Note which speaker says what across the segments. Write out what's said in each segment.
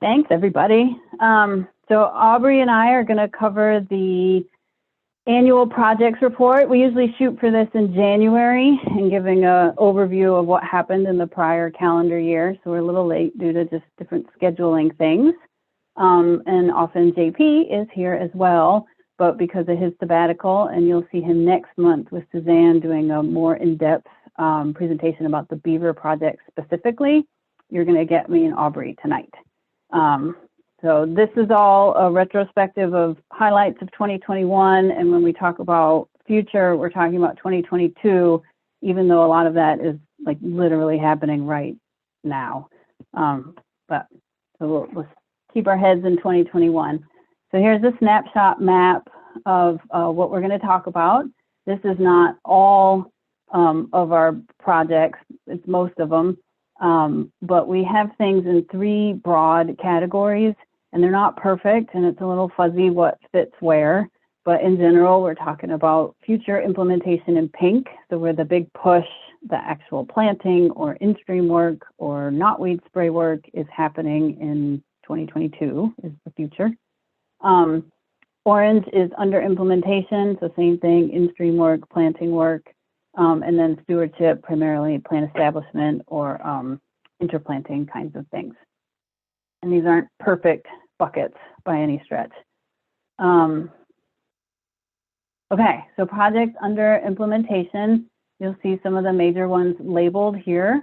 Speaker 1: Thanks, everybody. So Aubrey and I are going to cover the annual projects report. We usually shoot for this in January and giving an overview of what happened in the prior calendar year. So we're a little late due to just different scheduling things. And often JP is here as well, but because of his sabbatical, and you'll see him next month with Suzanne doing a more in-depth presentation about the Beaver project specifically, you're going to get me and Aubrey tonight. So this is all a retrospective of highlights of 2021, and when we talk about future, we're talking about 2022, even though a lot of that is like literally happening right now. So we'll keep our heads in 2021. So here's a snapshot map of what we're going to talk about. This is not all of our projects, it's most of them, but we have things in 3 broad categories, and they're not perfect, and it's a little fuzzy what fits where, but in general, we're talking about future implementation in pink, so where the big push, the actual planting or in-stream work or knotweed spray work is happening in 2022 is the future. Orange is under implementation, so same thing, in-stream work, planting work, and then stewardship, primarily plant establishment or interplanting kinds of things. And these aren't perfect buckets by any stretch. Okay, so projects under implementation, you'll see some of the major ones labeled here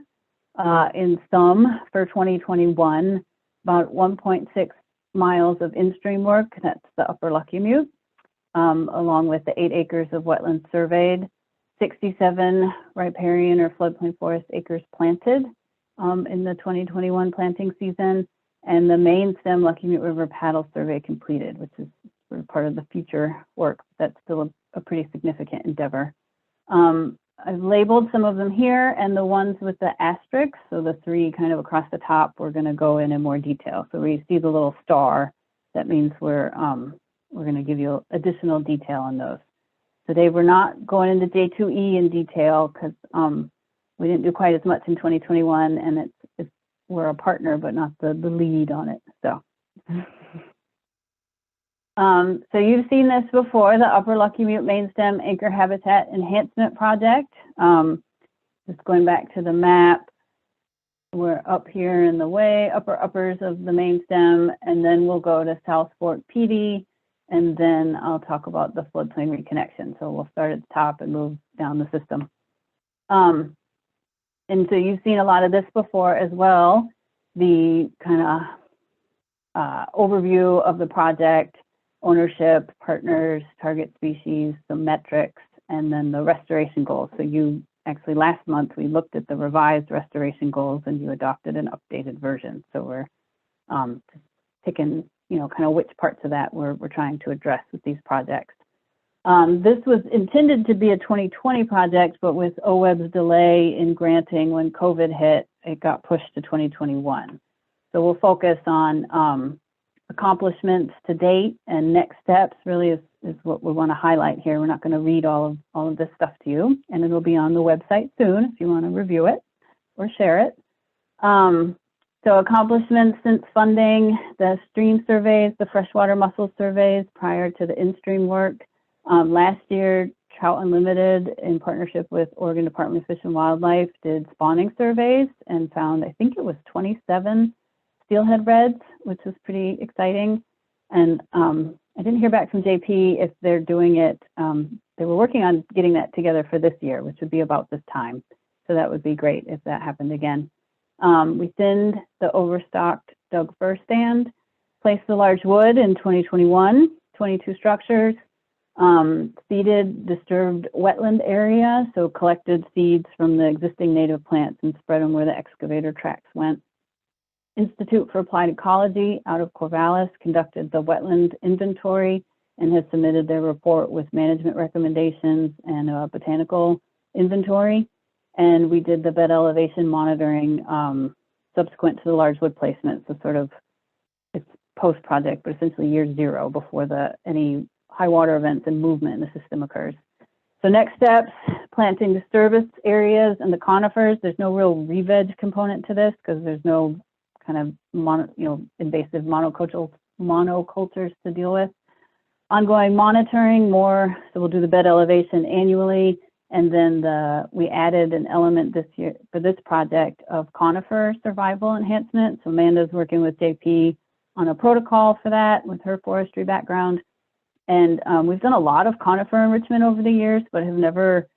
Speaker 1: in sum for 2021, about 1.6 miles of in-stream work, that's the upper Luckiamute, along with the 8 acres of wetlands surveyed, 67 riparian or floodplain forest acres planted in the 2021 planting season, and the main stem Luckiamute River paddle survey completed, which is sort of part of the future work. That's still a pretty significant endeavor. I've labeled some of them here, and the ones with the asterisks, so the 3 kind of across the top, we're going to go in more detail. So where you see the little star, that means we're going to give you additional detail on those. Today we're not going into J2E in detail because we didn't do quite as much in 2021, and we're a partner but not the lead on it. So, so you've seen this before, the Upper Luckiamute Main Stem Anchor Habitat Enhancement Project. Just going back to the map, we're up here in the way uppers of the main stem, and then we'll go to South Fork PD. And then I'll talk about the floodplain reconnection. So we'll start at the top and move down the system. And so you've seen a lot of this before as well, the kind of overview of the project, ownership, partners, target species, the metrics, and then the restoration goals. So you actually last month, we looked at the revised restoration goals and you adopted an updated version. So we're picking kind of which parts of that we're trying to address with these projects. This was intended to be a 2020 project, but with OWEB's delay in granting when COVID hit, it got pushed to 2021. So we'll focus on accomplishments to date, and next steps really is what we want to highlight here. We're not going to read all of this stuff to you, and it'll be on the website soon if you want to review it or share it. So accomplishments since funding, the stream surveys, the freshwater mussel surveys prior to the in-stream work. Last year, Trout Unlimited, in partnership with Oregon Department of Fish and Wildlife, did spawning surveys and found, I think it was 27 steelhead reds, which was pretty exciting. And I didn't hear back from JP if they're doing it. They were working on getting that together for this year, which would be about this time. So that would be great if that happened again. We thinned the overstocked Doug fir stand, placed the large wood in 2021, 22 structures, seeded disturbed wetland area, so collected seeds from the existing native plants and spread them where the excavator tracks went. Institute for Applied Ecology out of Corvallis conducted the wetland inventory and has submitted their report with management recommendations and a botanical inventory. And we did the bed elevation monitoring subsequent to the large wood placement. So sort of it's post-project, but essentially year 0 before any high water events and movement in the system occurs. So next steps, planting disturbance areas and the conifers. There's no real re-veg component to this because there's no kind of invasive monocultures to deal with. Ongoing monitoring more, so we'll do the bed elevation annually, and then we added an element this year for this project of conifer survival enhancement. So Amanda's working with JP on a protocol for that with her forestry background. And we've done a lot of conifer enrichment over the years, but have never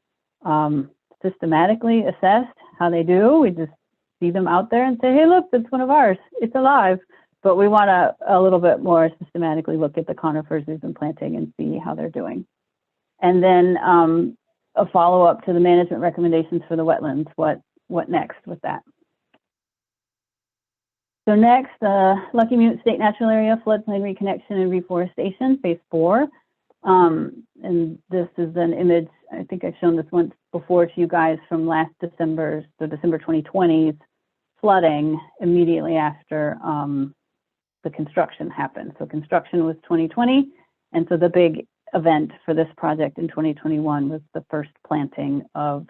Speaker 1: systematically assessed how they do. We just see them out there and say, hey, look, that's one of ours. It's alive. But we want to a little bit more systematically look at the conifers we've been planting and see how they're doing. And then a follow-up to the management recommendations for the wetlands. What next with that? So next, Luckiamute State Natural Area Floodplain Reconnection and Reforestation, Phase 4. And this is an image, I think I've shown this once before to you guys from last December's, so December 2020's flooding immediately after the construction happened. So construction was 2020, and so the big event for this project in 2021 was the first planting of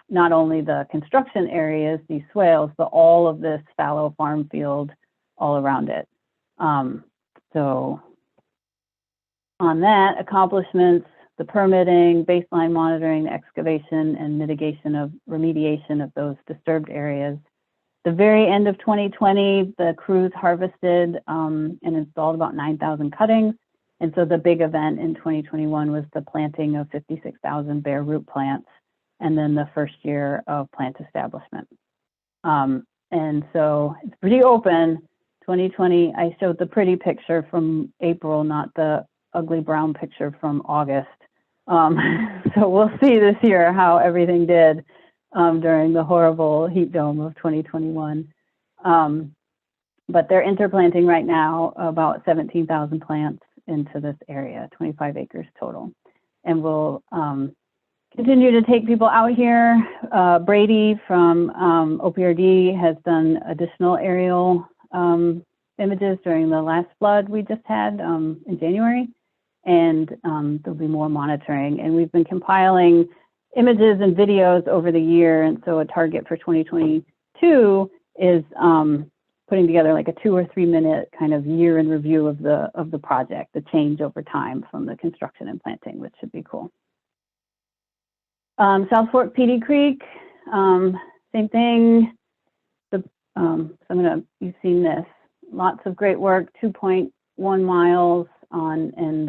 Speaker 1: not only the construction areas, these swales, but all of this fallow farm field all around it. So on that, accomplishments, the permitting, baseline monitoring, the excavation, and mitigation of remediation of those disturbed areas. The very end of 2020, the crews harvested and installed about 9,000 cuttings. And so the big event in 2021 was the planting of 56,000 bare root plants, and then the first year of plant establishment. And so it's pretty open. 2020, I showed the pretty picture from April, not the ugly brown picture from August. So we'll see this year how everything did during the horrible heat dome of 2021. But they're interplanting right now about 17,000 plants into this area, 25 acres total. And we'll continue to take people out here. Brady from OPRD has done additional aerial images during the last flood we just had in January. And there'll be more monitoring. And we've been compiling images and videos over the year. And so a target for 2022 is putting together like a 2 or 3 minute kind of year in review of the project, the change over time from the construction and planting, which should be cool. South Fork PD Creek, same thing. You've seen this. Lots of great work, 2.1 miles on, and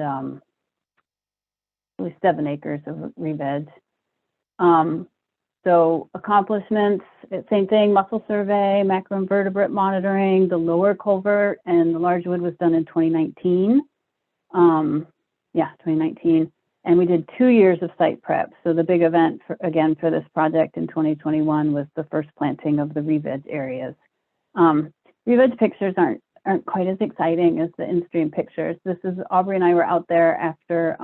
Speaker 1: really 7 acres of re-veg. So accomplishments, same thing, mussel survey, macroinvertebrate monitoring, the lower culvert and the large wood was done in 2019. 2019. And we did 2 years of site prep. So the big event for this project in 2021 was the first planting of the re-veg areas. Re-veg pictures aren't quite as exciting as the in-stream pictures. This is, Aubrey and I were out there after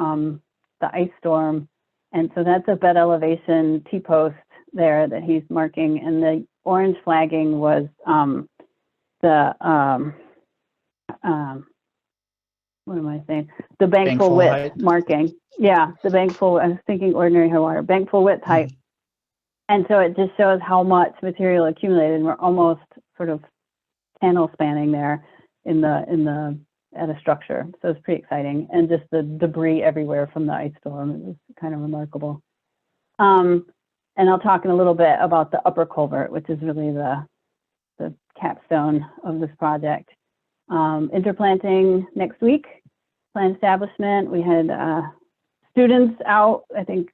Speaker 1: the ice storm. And so that's a bed elevation T-post there that he's marking. And the orange flagging was what am I saying? The bankful width height. Marking. Yeah, the bankful, I was thinking ordinary high water, bankful width height. And so it just shows how much material accumulated. And we're almost sort of panel spanning there at a structure. So it's pretty exciting. And just the debris everywhere from the ice storm. It was kind of remarkable. And I'll talk in a little bit about the upper culvert, which is really the capstone of this project. Interplanting next week, plant establishment. We had students out, I think,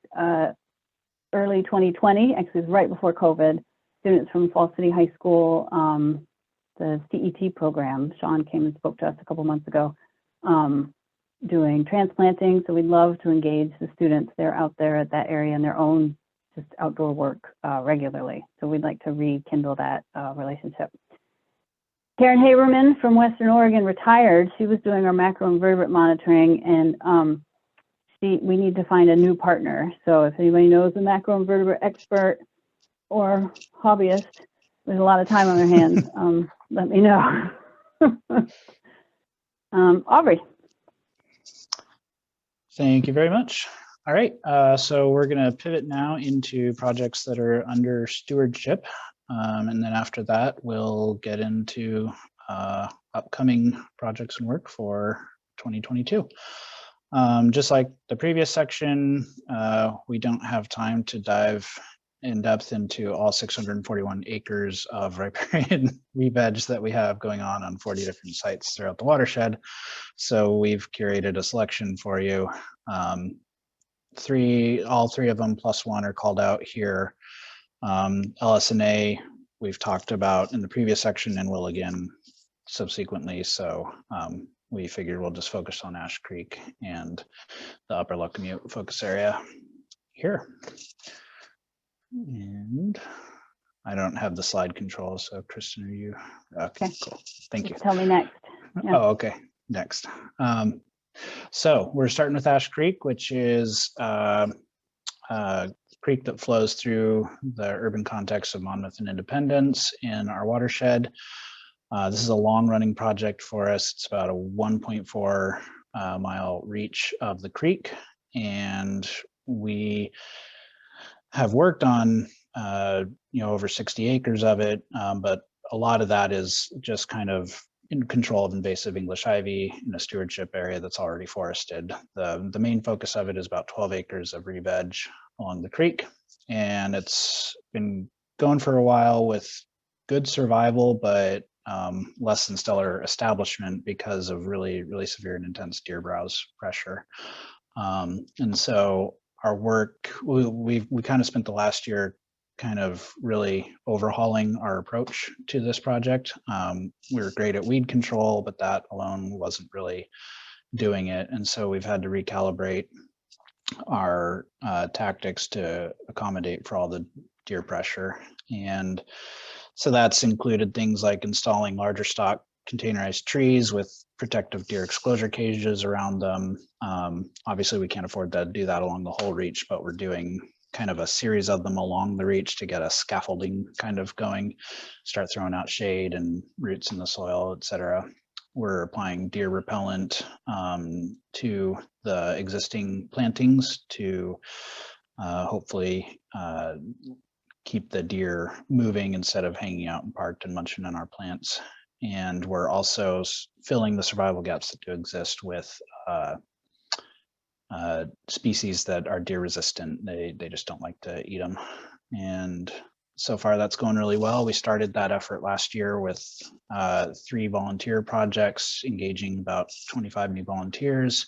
Speaker 1: early 2020, actually right before COVID, students from Falls City High School, the CET program. Sean came and spoke to us a couple months ago, doing transplanting. So we'd love to engage the students. They're out there at that area in their own just outdoor work regularly. So we'd like to rekindle that relationship. Karen Haberman from Western Oregon retired. She was doing our macroinvertebrate monitoring, and we need to find a new partner. So if anybody knows a macroinvertebrate expert or hobbyist with a lot of time on their hands, let me know. Aubrey.
Speaker 2: Thank you very much. All right, so we're going to pivot now into projects that are under stewardship. And then after that, we'll get into upcoming projects and work for 2022. Just like the previous section, we don't have time to dive in depth into all 641 acres of riparian re-veg that we have going on 40 different sites throughout the watershed. So we've curated a selection for you. All three of them plus one are called out here. Lsna we've talked about in the previous section and will again subsequently. So we figured we'll just focus on Ash Creek and the upper Luckiamute focus area here. And I don't have the slide control, so Kristen, are you? Okay, cool. Thank you.
Speaker 1: Tell me next. Yeah.
Speaker 2: Oh, okay, next. So we're starting with Ash Creek, which is a creek that flows through the urban context of Monmouth and Independence in our watershed. This is a long-running project for us. It's about a 1.4 mile reach of the creek, and we have worked on over 60 acres of it, but a lot of that is just kind of in control of invasive English ivy in a stewardship area that's already forested. The main focus of it is about 12 acres of re-veg along the creek, and it's been going for a while with good survival, but less than stellar establishment because of really severe and intense deer browse pressure. And so our work, we kind of spent the last year kind of really overhauling our approach to this project. We were great at weed control, but that alone wasn't really doing it. And so we've had to recalibrate our tactics to accommodate for all the deer pressure. And so that's included things like installing larger stock containerized trees with protective deer exclosure cages around them. Obviously, we can't afford to do that along the whole reach, but we're doing kind of a series of them along the reach to get a scaffolding kind of going, start throwing out shade and roots in the soil, et cetera. We're applying deer repellent to the existing plantings to hopefully keep the deer moving instead of hanging out and parked and munching on our plants. And we're also filling the survival gaps that do exist with species that are deer resistant. They just don't like to eat them. And so far that's going really well. We started that effort last year with 3 volunteer projects, engaging about 25 new volunteers.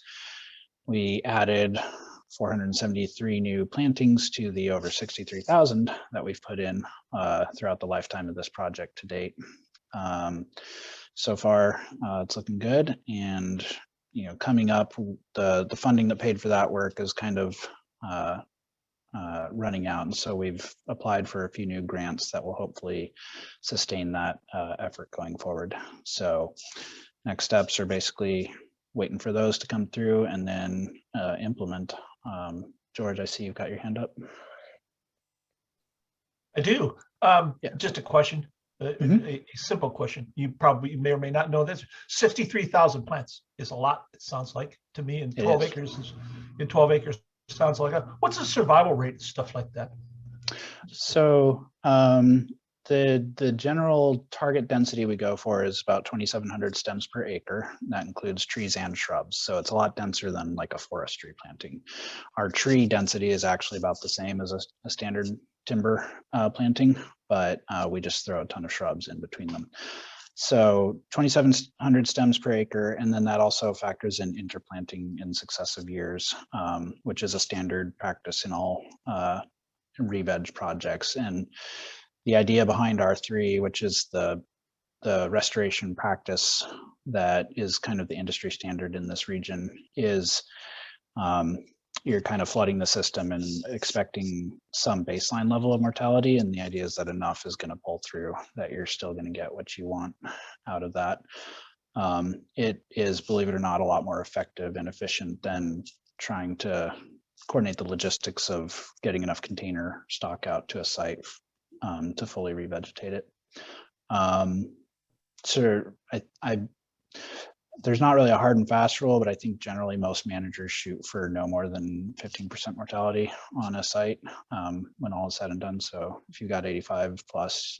Speaker 2: We added 473 new plantings to the over 63,000 that we've put in throughout the lifetime of this project to date. So far, it's looking good. And coming up, the funding that paid for that work is kind of running out. And so we've applied for a few new grants that will hopefully sustain that effort going forward. So next steps are basically waiting for those to come through and then implement. George, I see you've got your hand up.
Speaker 3: I do.
Speaker 2: Yeah.
Speaker 3: Just a question, a simple question. You may or may not know this. 63,000 plants is a lot, it sounds like to me, and 12 acres in 12 acres sounds like what's the survival rate and stuff like that?
Speaker 2: So the general target density we go for is about 2,700 stems per acre. That includes trees and shrubs. So it's a lot denser than like a forestry planting. Our tree density is actually about the same as a standard timber planting, but we just throw a ton of shrubs in between them. So 2,700 stems per acre, and then that also factors in interplanting in successive years, which is a standard practice in all re-veg projects. And the idea behind R3, which is the restoration practice that is kind of the industry standard in this region, is you're kind of flooding the system and expecting some baseline level of mortality. And the idea is that enough is going to pull through, that you're still going to get what you want out of that. It is, believe it or not, a lot more effective and efficient than trying to coordinate the logistics of getting enough container stock out to a site to fully revegetate it. So there's not really a hard and fast rule, but I think generally most managers shoot for no more than 15% mortality on a site when all is said and done. So if you got 85 plus,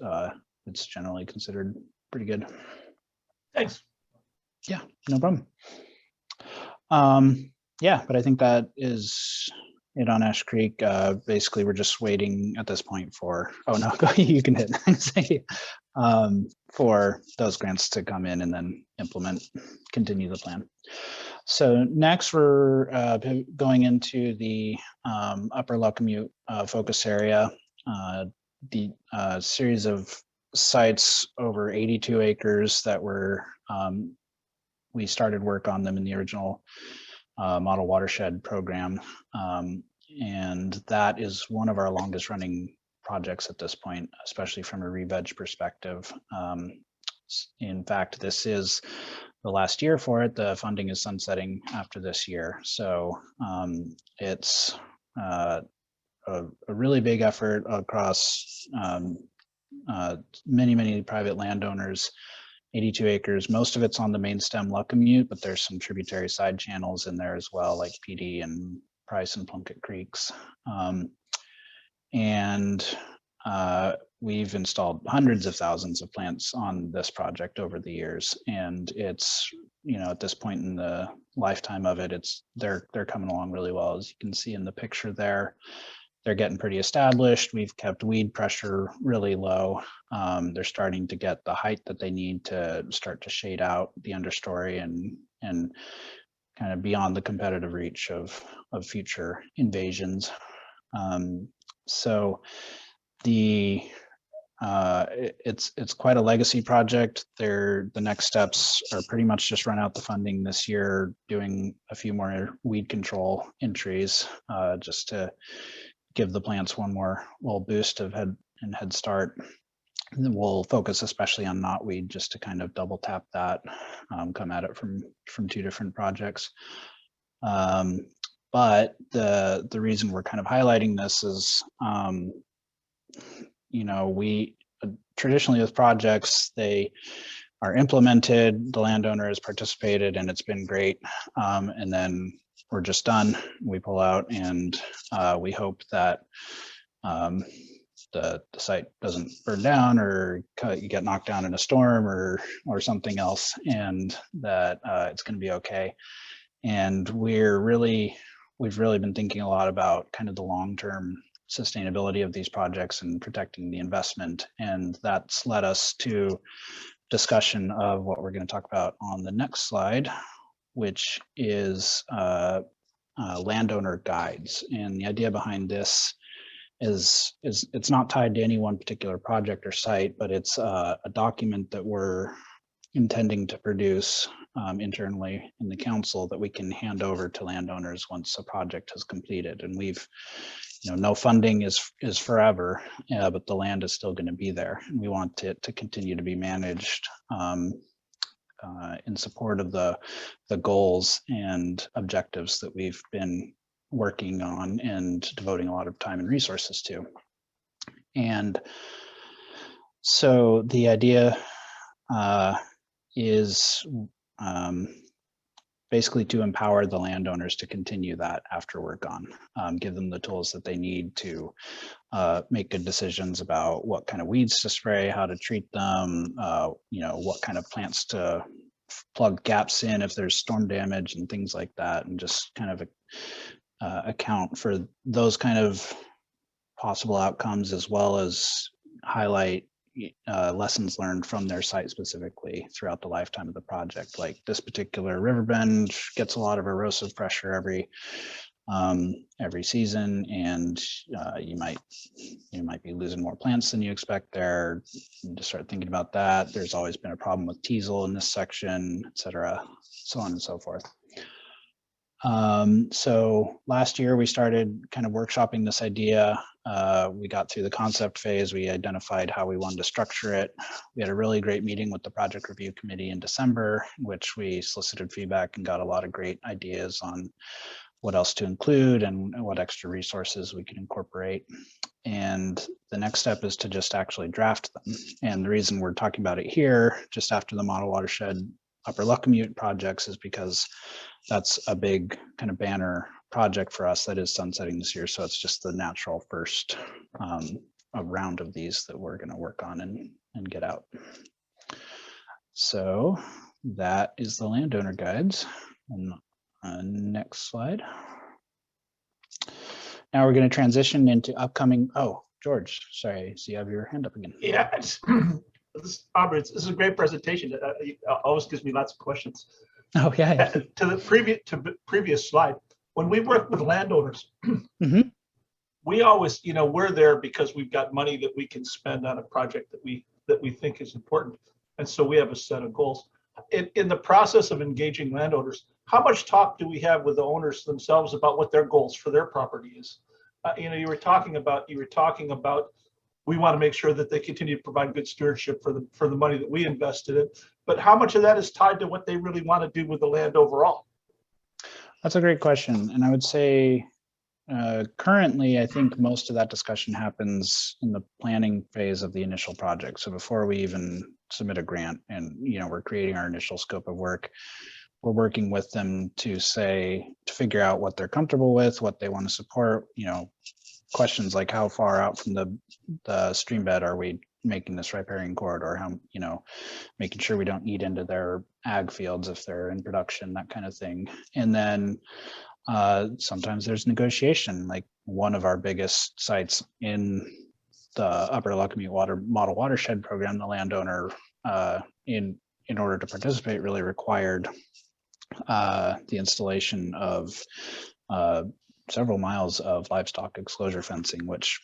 Speaker 2: it's generally considered pretty good.
Speaker 3: Thanks.
Speaker 2: Yeah, no problem. Yeah, but I think that is it on Ash Creek. Basically, we're just waiting at this point for, oh no, you can hit say, for those grants to come in and then continue the plan. So next we're going into the upper Luckiamute focus area, the series of sites over 82 acres that were, we started work on them in the original model watershed program. And that is one of our longest running projects at this point, especially from a re-veg perspective. In fact, this is the last year for it. The funding is sunsetting after this year. So it's a really big effort across many private landowners. 82 acres, most of it's on the main stem Luckiamute, but there's some tributary side channels in there as well, like PD and Price and Plunkett Creeks. We've installed hundreds of thousands of plants on this project over the years, and it's, you know, at this point in the lifetime of it, they're coming along really well. As you can see in the picture there, they're getting pretty established. We've kept weed pressure really low. They're starting to get the height that they need to start to shade out the understory and kind of beyond the competitive reach of future invasions. So it's quite a legacy project. The next steps are pretty much just run out the funding this year, doing a few more weed control entries, just to give the plants one more little boost of head start. And then we'll focus especially on knotweed, just to kind of double tap that, come at it from two different projects. But the reason we're kind of highlighting this is, you know, we traditionally with projects, they are implemented, the landowner has participated, and it's been great. And then we're just done, we pull out, and we hope that the site doesn't burn down or you get knocked down in a storm or something else, and that it's going to be okay. And we've really been thinking a lot about kind of the long-term sustainability of these projects and protecting the investment, and that's led us to discussion of what we're going to talk about on the next slide, which is Landowner Guides. And the idea behind this is it's not tied to any one particular project or site, but it's a document that we're intending to produce internally in the council that we can hand over to landowners once a project has completed. And we've, you know, no funding is forever, but the land is still going to be there, and we want it to continue to be managed in support of the goals and objectives that we've been working on and devoting a lot of time and resources to. And so the idea is basically to empower the landowners to continue that after we're gone, give them the tools that they need to make good decisions about what kind of weeds to spray, how to treat them, you know, what kind of plants to plug gaps in if there's storm damage and things like that, and just kind of account for those kind of possible outcomes, as well as highlight lessons learned from their site specifically throughout the lifetime of the project. Like this particular river bend gets a lot of erosive pressure every season, and you might be losing more plants than you expect there. You just start thinking about that. There's always been a problem with teasel in this section, etc., so on and so forth. So last year we started kind of workshopping this idea. We got through the concept phase. We identified how we wanted to structure it. We had a really great meeting with the project review committee in December, in which we solicited feedback and got a lot of great ideas on what else to include and what extra resources we could incorporate. And the next step is to just actually draft them. And the reason we're talking about it here, just after the model watershed Upper Luckiamute projects is because that's a big kind of banner project for us that is sunsetting this year. So it's just the natural first a round of these that we're going to work on and get out. So that is the landowner guides. And next slide. Now we're going to transition into upcoming. Oh, George, sorry, so you have your hand up again.
Speaker 3: Yeah, this is a great presentation. It always gives me lots of questions.
Speaker 2: Oh yeah.
Speaker 3: To the previous slide, when we work with landowners,
Speaker 2: Mm-hmm.
Speaker 3: we always, we're there because we've got money that we can spend on a project that we think is important, and so we have a set of goals. In the process of engaging landowners, how much talk do we have with the owners themselves about what their goals for their property is? You were talking about we want to make sure that they continue to provide good stewardship for the money that we invested in, but how much of that is tied to what they really want to do with the land overall?
Speaker 2: That's a great question, and I would say currently, I think most of that discussion happens in the planning phase of the initial project. So before we even submit a grant and, we're creating our initial scope of work, we're working with them to figure out what they're comfortable with, what they want to support, questions like how far out from the stream bed are we making this riparian corridor, how, making sure we don't eat into their ag fields if they're in production, that kind of thing. And then sometimes there's negotiation. Like one of our biggest sites in the Upper Luckiamute Model Watershed program, the landowner in order to participate really required the installation of several miles of livestock exclosure fencing, which,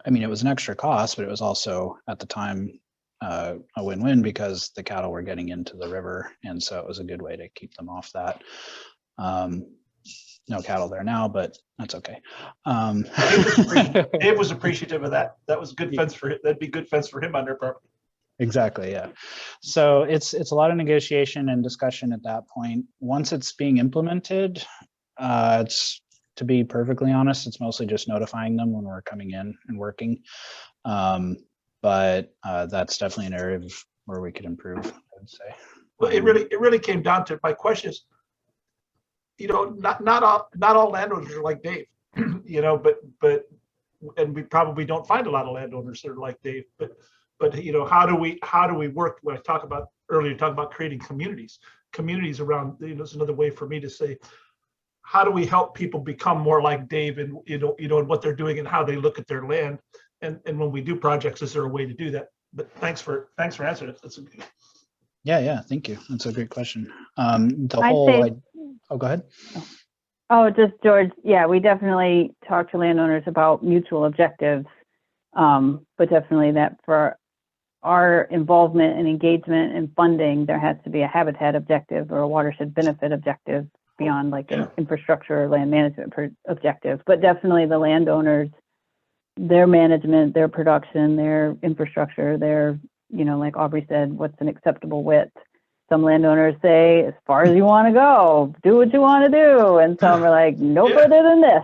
Speaker 2: it was an extra cost, but it was also at the time a win-win because the cattle were getting into the river, and so it was a good way to keep them off that. No cattle there now, but that's okay.
Speaker 3: Dave was appreciative of that. That was good fence for him. That'd be good fence for him on their property.
Speaker 2: Exactly, yeah. So it's a lot of negotiation and discussion at that point. Once it's being implemented, it's, to be perfectly honest, it's mostly just notifying them when we're coming in and working. But that's definitely an area where we could improve, I would say.
Speaker 3: Well, it really came down to my questions. Not all landowners are like Dave, but and we probably don't find a lot of landowners that are like Dave, but how do we work? When I talk about creating communities around, it's another way for me to say, how do we help people become more like Dave and and what they're doing and how they look at their land, and when we do projects, is there a way to do that? But thanks for answering it. That's
Speaker 2: yeah, thank you. That's a great question. Oh, go ahead.
Speaker 1: Oh, just George. Yeah, we definitely talk to landowners about mutual objectives, but definitely that for our involvement and engagement and funding, there has to be a habitat objective or a watershed benefit objective beyond like an infrastructure or land management objective. But definitely the landowners, their management, their production, their infrastructure, their, like Aubrey said, what's an acceptable width? Some landowners say, as far as you want to go, do what you want to do. And some are like, no further than this,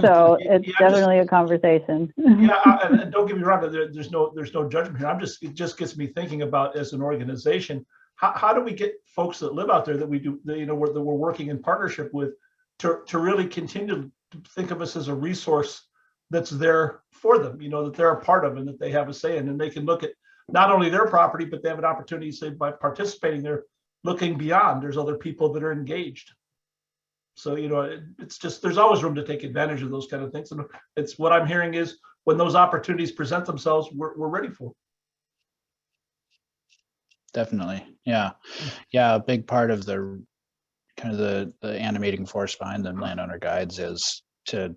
Speaker 1: so it's definitely a conversation.
Speaker 3: And don't get me wrong, there's no judgment here. It just gets me thinking about, as an organization, how do we get folks that live out there that we do, that we're working in partnership with to really continue to think of us as a resource that's there for them, that they're a part of and that they have a say in, and they can look at not only their property, but they have an opportunity, say, by participating there, looking beyond. There's other people that are engaged. So, it's just, there's always room to take advantage of those kind of things. And it's what I'm hearing is when those opportunities present themselves, we're ready for them.
Speaker 2: Definitely. Yeah. A big part of the kind of the animating force behind the Landowner Guides is to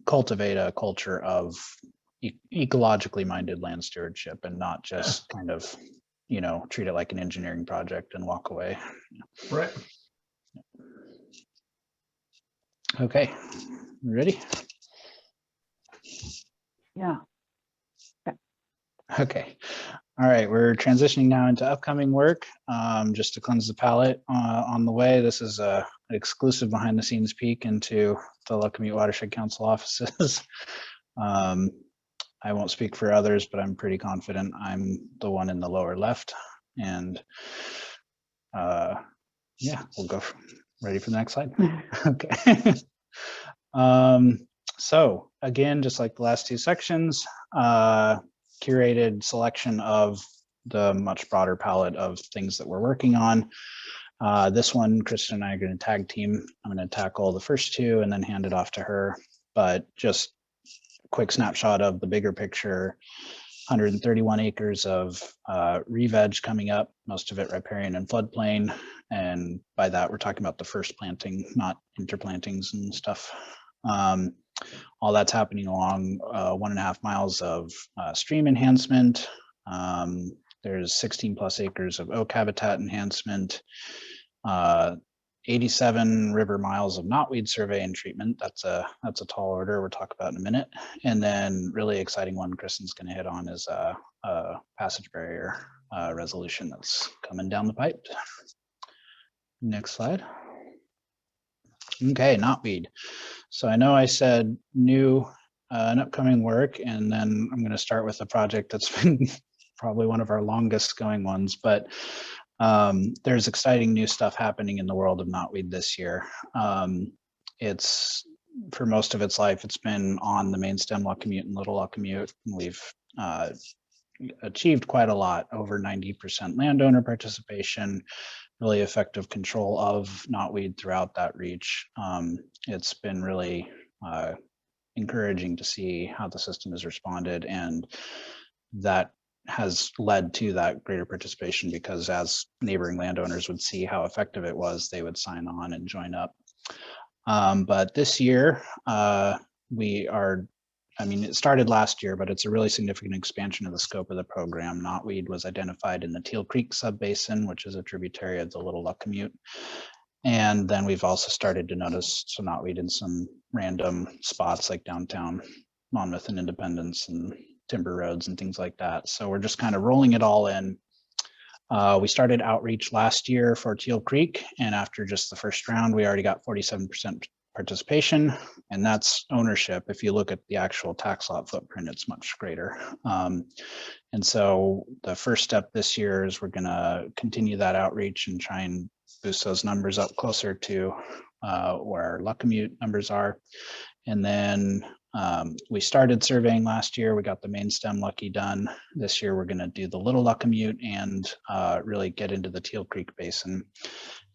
Speaker 2: cultivate a culture of ecologically minded land stewardship, and not just kind of, treat it like an engineering project and walk away.
Speaker 3: Right.
Speaker 2: Okay. Ready?
Speaker 1: Yeah.
Speaker 2: Okay. All right. We're transitioning now into upcoming work. Just to cleanse the palate on the way, this is an exclusive behind the scenes peek into the Luckiamute Watershed Council offices. I won't speak for others, but I'm pretty confident I'm the one in the lower left. And Yeah, we'll go. Ready for the next slide? Okay. So again, just like the last two sections, curated selection of the much broader palette of things that we're working on. This one, Kristen and I are going to tag team. I'm going to tackle the first two and then hand it off to her. But just a quick snapshot of the bigger picture. 131 acres of re-veg coming up, most of it riparian and floodplain. And by that, we're talking about the first planting, not interplantings and stuff. All that's happening along 1.5 miles of stream enhancement. There's 16 plus acres of oak habitat enhancement, 87 river miles of knotweed survey and treatment. That's a tall order we'll talk about in a minute. And then really exciting one Kristen's going to hit on is a passage barrier resolution that's coming down the pipe. Next slide. Okay, knotweed. So I know I said new and upcoming work, and then I'm going to start with a project that's been probably one of our longest going ones, but there's exciting new stuff happening in the world of knotweed this year. It's, for most of its life, it's been on the main stem Luckiamute and little Luckiamute. We've achieved quite a lot, over 90% landowner participation, really effective control of knotweed throughout that reach. It's been really encouraging to see how the system has responded, and that has led to that greater participation, because as neighboring landowners would see how effective it was, they would sign on and join up. But this year, it started last year, but it's a really significant expansion of the scope of the program. Knotweed was identified in the Teal Creek subbasin, which is a tributary of the Little Luckiamute. And then we've also started to notice some knotweed in some random spots like downtown Monmouth and Independence and Timber Roads and things like that. So we're just kind of rolling it all in. We started outreach last year for Teal Creek, and after just the first round, we already got 47% participation, and that's ownership. If you look at the actual tax lot footprint, it's much greater. And so the first step this year is we're going to continue that outreach and try and boost those numbers up closer to where our Luckiamute numbers are. And then we started surveying last year. We got the main stem Lucky done. This year, we're going to do the little Luckiamute and really get into the Teal Creek Basin.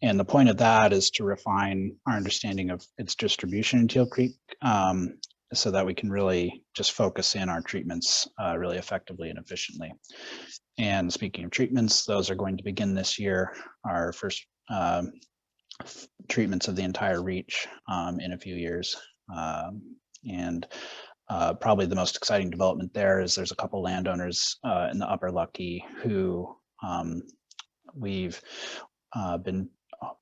Speaker 2: And the point of that is to refine our understanding of its distribution in Teal Creek, so that we can really just focus in our treatments really effectively and efficiently. And speaking of treatments, those are going to begin this year. Our first treatments of the entire reach in a few years. And probably the most exciting development there is there's a couple landowners in the Upper Lucky who we've been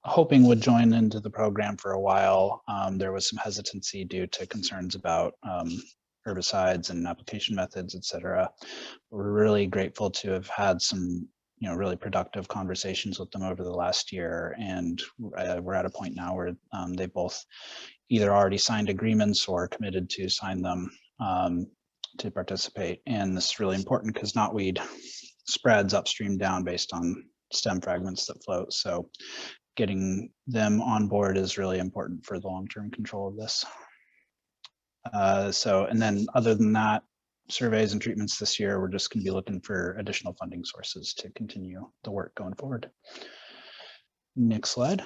Speaker 2: hoping would join into the program for a while. There was some hesitancy due to concerns about herbicides and application methods, et cetera. We're really grateful to have had some really productive conversations with them over the last year, and we're at a point now where they both either already signed agreements or committed to sign them to participate. And this is really important because knotweed spreads upstream down based on stem fragments that float. So getting them on board is really important for the long-term control of this. And then other than that, surveys and treatments this year, we're just going to be looking for additional funding sources to continue the work going forward. Next slide.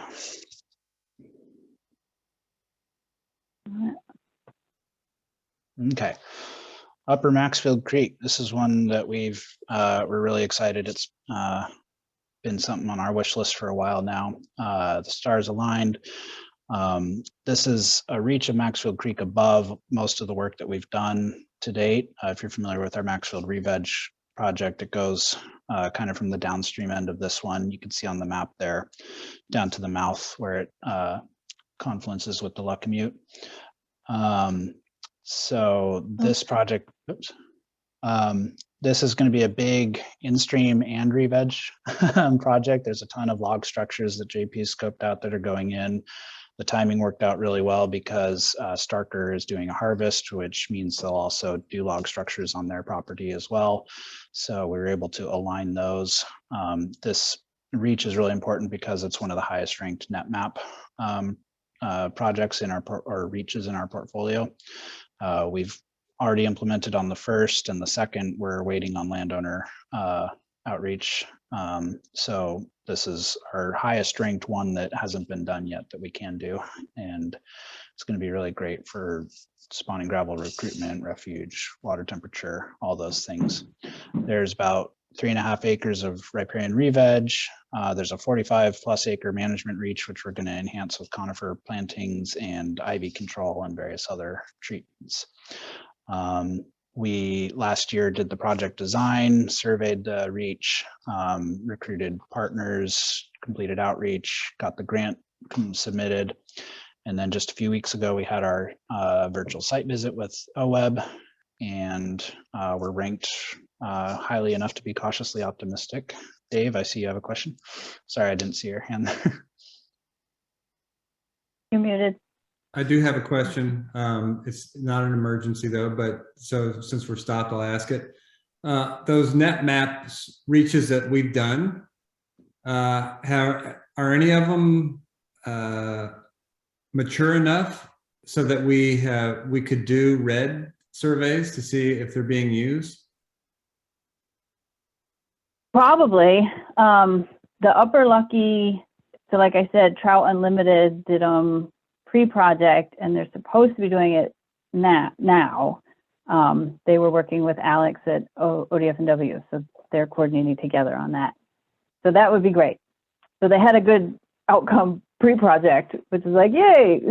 Speaker 2: Okay, Upper Maxfield Creek. This is one that we're really excited. It's been something on our wish list for a while now. The stars aligned. This is a reach of Maxfield Creek above most of the work that we've done to date. If you're familiar with our Maxfield Re-Veg project, it goes kind of from the downstream end of this one. You can see on the map there, down to the mouth where it confluences with the Luckiamute. So this project, this is going to be a big in-stream and re-veg project. There's a ton of log structures that JP scoped out that are going in. The timing worked out really well because Starker is doing a harvest, which means they'll also do log structures on their property as well. So we were able to align those. This reach is really important because it's one of the highest ranked net map projects in our or reaches in our portfolio. We've already implemented on the first, and the second we're waiting on landowner outreach. So this is our highest ranked one that hasn't been done yet that we can do, and it's going to be really great for spawning gravel recruitment, refuge, water temperature, all those things. There's about 3.5 acres of riparian re-veg. There's a 45+ acre management reach, which we're going to enhance with conifer plantings and ivy control and various other treatments. We last year did the project design, surveyed the reach, recruited partners, completed outreach, got the grant submitted. And then just a few weeks ago, we had our virtual site visit with OWEB, and we're ranked highly enough to be cautiously optimistic. Dave, I see you have a question. Sorry, I didn't see your hand there.
Speaker 1: You're muted.
Speaker 4: I do have a question. It's not an emergency though, but so since we're stopped, I'll ask it. Those net maps reaches that we've done, are any of them mature enough so that we could do red surveys to see if they're being used?
Speaker 1: Probably. The Upper Lucky, so like I said, Trout Unlimited did pre-project, and they're supposed to be doing it now. They were working with Alex at ODF&W, so they're coordinating together on that. So that would be great. So they had a good outcome pre-project, which is like, yay.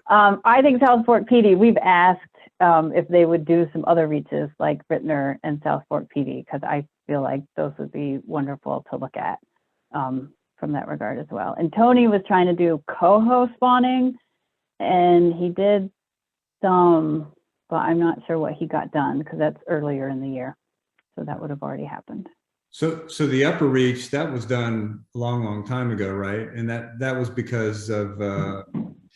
Speaker 1: I think South Fork PD, we've asked if they would do some other reaches like Rittner and South Fork PD, because I feel like those would be wonderful to look at from that regard as well. And Tony was trying to do coho spawning, and he did some, but I'm not sure what he got done because that's earlier in the year. So that would have already happened.
Speaker 4: So the upper reach, that was done a long time ago, right? And that was because of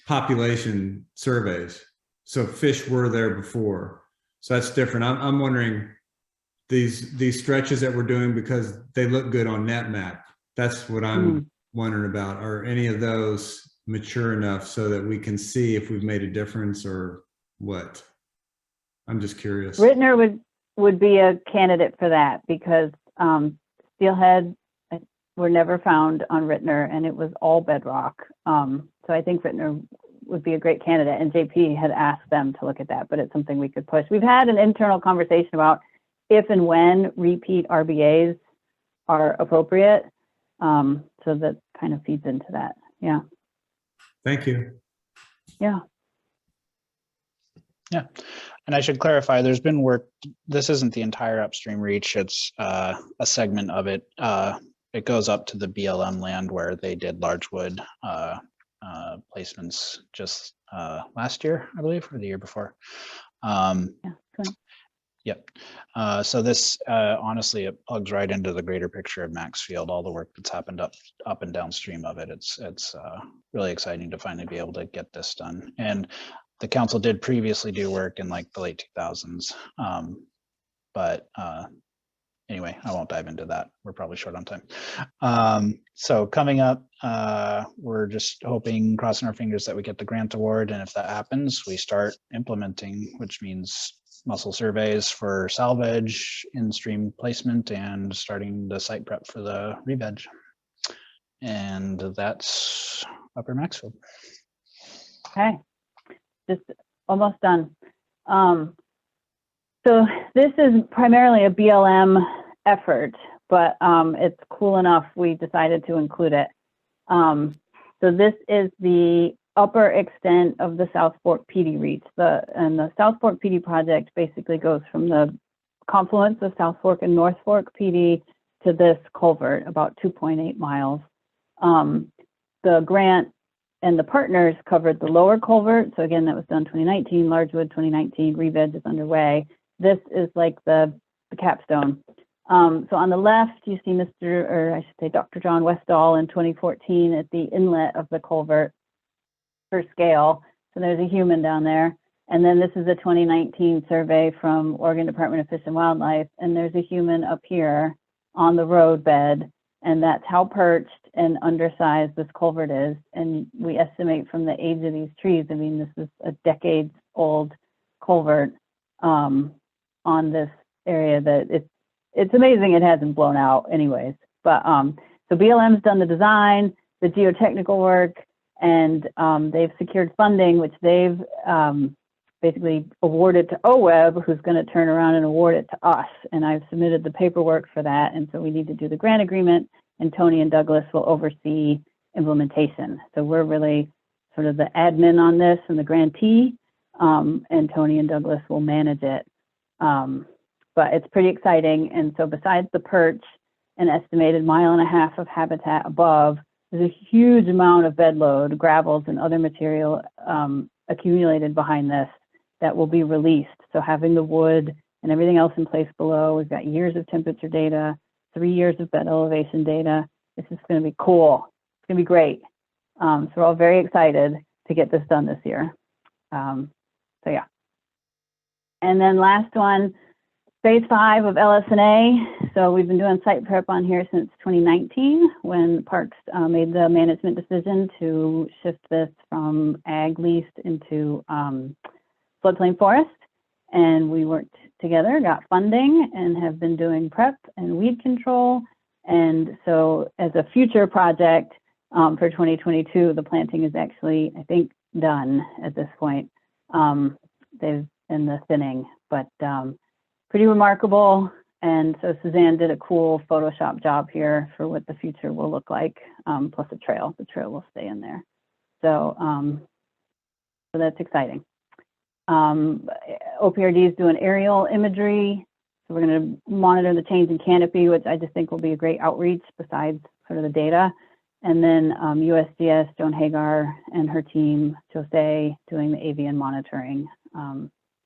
Speaker 4: population surveys. So fish were there before. So that's different. I'm wondering these stretches that we're doing because they look good on NetMap. That's what I'm wondering about. Are any of those mature enough so that we can see if we've made a difference or what? I'm just curious.
Speaker 1: Rittner would be a candidate for that because steelhead were never found on Rittner, and it was all bedrock. So I think Rittner would be a great candidate, and JP had asked them to look at that, but it's something we could push. We've had an internal conversation about if and when repeat RBAs are appropriate. So that kind of feeds into that. Yeah.
Speaker 4: Thank you.
Speaker 1: Yeah.
Speaker 2: Yeah. And I should clarify, there's been work, this isn't the entire upstream reach, it's a segment of it. It goes up to the BLM land where they did large wood placements just last year, I believe, or the year before.
Speaker 1: Yeah.
Speaker 2: Yep. So this, honestly, it plugs right into the greater picture of Maxfield, all the work that's happened up and downstream of it. It's really exciting to finally be able to get this done. And the council did previously do work in like the late 2000s. But anyway, I won't dive into that. We're probably short on time. So coming up, we're just hoping, crossing our fingers that we get the grant award. And if that happens, we start implementing, which means muscle surveys for salvage, in-stream placement, and starting the site prep for the re-veg. And that's Upper Maxfield.
Speaker 1: Okay. Just almost done. So this is primarily a BLM effort, but it's cool enough we decided to include it. So this is the upper extent of the South Fork PD reach. And the South Fork PD project basically goes from the confluence of South Fork and North Fork PD to this culvert, about 2.8 miles. The grant and the partners covered the lower culvert. So again, that was done 2019, Largewood 2019, re-veg is underway. This is like the capstone. So on the left, you see Dr. John Westall in 2014 at the inlet of the culvert for scale. So there's a human down there. And then this is a 2019 survey from Oregon Department of Fish and Wildlife, and there's a human up here on the roadbed, and that's how perched and undersized this culvert is. And we estimate from the age of these trees, I mean, this is a decades-old culvert on this area that it's amazing it hasn't blown out anyways. But so BLM's done the design, the geotechnical work, and they've secured funding, which they've basically awarded to OWEB, who's going to turn around and award it to us. And I've submitted the paperwork for that. And so we need to do the grant agreement, and Tony and Douglas will oversee implementation. So we're really sort of the admin on this and the grantee, and Tony and Douglas will manage it. But it's pretty exciting. And so besides the perch, an estimated 1.5 miles of habitat above, there's a huge amount of bed load, gravels, and other material accumulated behind this that will be released. So having the wood and everything else in place below, we've got years of temperature data, 3 years of bed elevation data. This is going to be cool. It's going to be great. So we're all very excited to get this done this year. So yeah. And then last one, phase 5 of Lsna. So we've been doing site prep on here since 2019 when Parks made the management decision to shift this from ag leased into floodplain forest. And we worked together, got funding, and have been doing prep and weed control. And so as a future project for 2022, the planting is actually, I think, done at this point. They've in the thinning, but pretty remarkable. And so Suzanne did a cool Photoshop job here for what the future will look like, plus a trail. The trail will stay in there. So, so that's exciting. OPRD is doing aerial imagery. So we're going to monitor the change in canopy, which I just think will be a great outreach besides sort of the data. And then USGS, Joan Hagar and her team, Jose, doing the avian monitoring.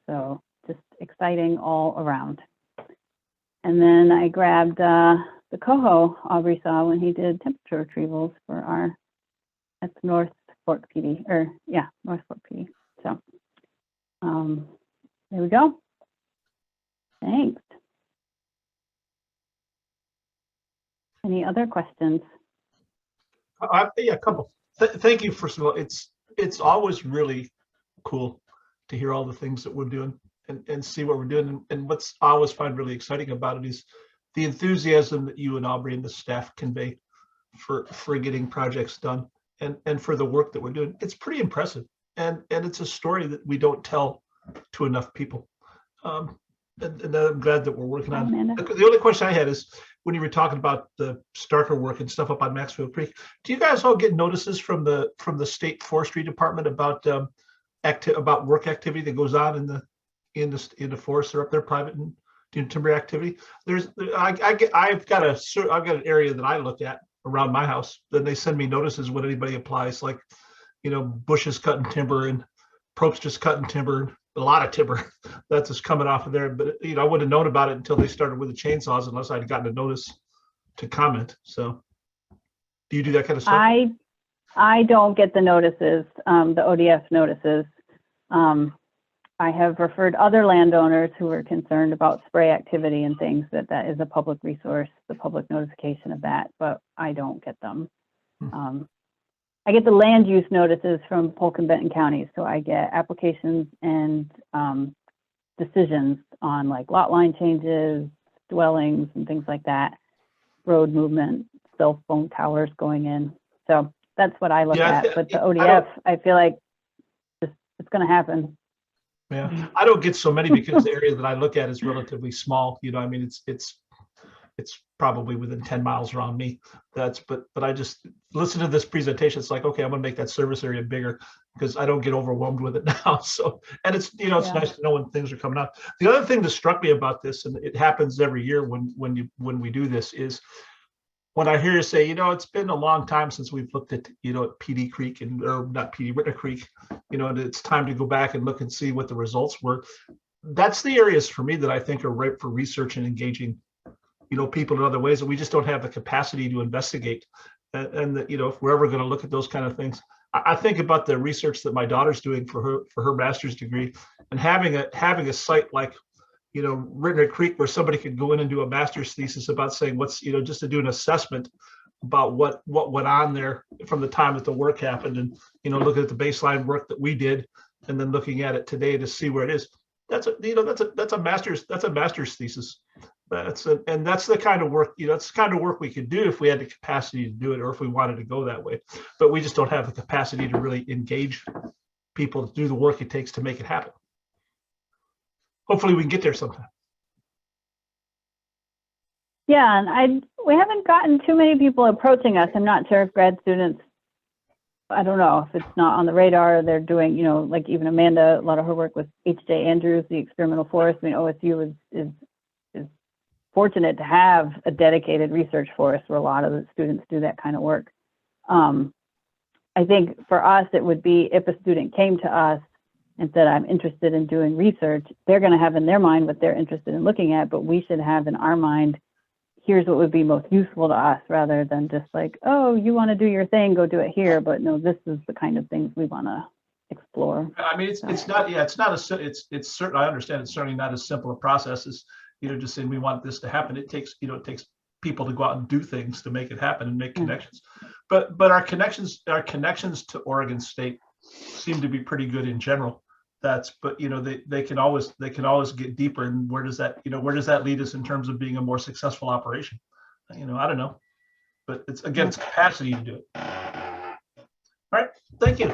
Speaker 1: So just exciting all around. And then I grabbed the coho Aubrey saw when he did temperature retrievals for our, that's North Fork PD, or yeah, North Fork PD. So there we go. Thanks. Any other questions?
Speaker 3: Yeah, a couple. Thank you. First of all, it's always really cool to hear all the things that we're doing and see what we're doing. And what's I always find really exciting about it is the enthusiasm that you and Aubrey and the staff convey for getting projects done and for the work that we're doing. It's pretty impressive. And it's a story that we don't tell to enough people. And I'm glad that we're working on it. The only question I had is when you were talking about the starker work and stuff up on Maxfield Creek, do you guys all get notices from the state forestry department about work activity that goes on in the forest or up there, private and doing timber activity? I've got an area that I look at around my house. Then they send me notices when anybody applies, like, you know, Bush is cutting timber and Probst just cutting timber, a lot of timber that's just coming off of there. But you know, I wouldn't have known about it until they started with the chainsaws unless I'd gotten a notice to comment. So do you do that kind of stuff?
Speaker 1: I don't get the notices, the ODF notices. I have referred other landowners who are concerned about spray activity and things that is a public resource, the public notification of that, but I don't get them. I get the land use notices from Polk and Benton counties, so I get applications and decisions on like lot line changes, dwellings, and things like that, road movement, cell phone towers going in. So that's what I look at. But the ODF, I feel like it's going to happen.
Speaker 3: Yeah, I don't get so many because the area that I look at is relatively small. You know, I mean, it's probably within 10 miles around me. But I just listen to this presentation. It's like, okay, I'm gonna make that service area bigger because I don't get overwhelmed with it now. So, and it's, you know, it's nice to know when things are coming up. The other thing that struck me about this, and it happens every year when we do this, is when I hear you say, you know, it's been a long time since we've looked at, you know, at PD Creek or not PD, Whitner Creek, you know, and it's time to go back and look and see what the results were. That's the areas for me that I think are ripe for research and engaging, you know, people in other ways that we just don't have the capacity to investigate. And that, you know, if we're ever going to look at those kind of things, I think about the research that my daughter's doing for her master's degree, and having a site like, you know, Rittner Creek, where somebody could go in and do a master's thesis about saying what's, you know, just to do an assessment about what went on there from the time that the work happened, and, you know, looking at the baseline work that we did, and then looking at it today to see where it is. That's a master's thesis. And that's the kind of work, you know, it's the kind of work we could do if we had the capacity to do it, or if we wanted to go that way. But we just don't have the capacity to really engage people to do the work it takes to make it happen. Hopefully we can get there sometime.
Speaker 1: Yeah, and we haven't gotten too many people approaching us. I'm not sure if grad students, I don't know if it's not on the radar. They're doing, you know, like even Amanda, a lot of her work with H.J. Andrews, the experimental forest. I mean, OSU is fortunate to have a dedicated research forest where a lot of the students do that kind of work. I think for us, it would be if a student came to us and said, I'm interested in doing research, they're going to have in their mind what they're interested in looking at, but we should have in our mind, here's what would be most useful to us, rather than just like, oh, you want to do your thing, go do it here. But no, this is the kind of things we want to explore.
Speaker 3: I mean, it's not, yeah, it's not it's certain, I understand it's certainly not as simple a process as, you know, just saying we want this to happen. It takes, you know, it takes people to go out and do things to make it happen and make connections. But our connections to Oregon State seem to be pretty good in general. But you know, they can always get deeper. And where does that lead us in terms of being a more successful operation? You know, I don't know, but it's capacity to do it. All right, thank you.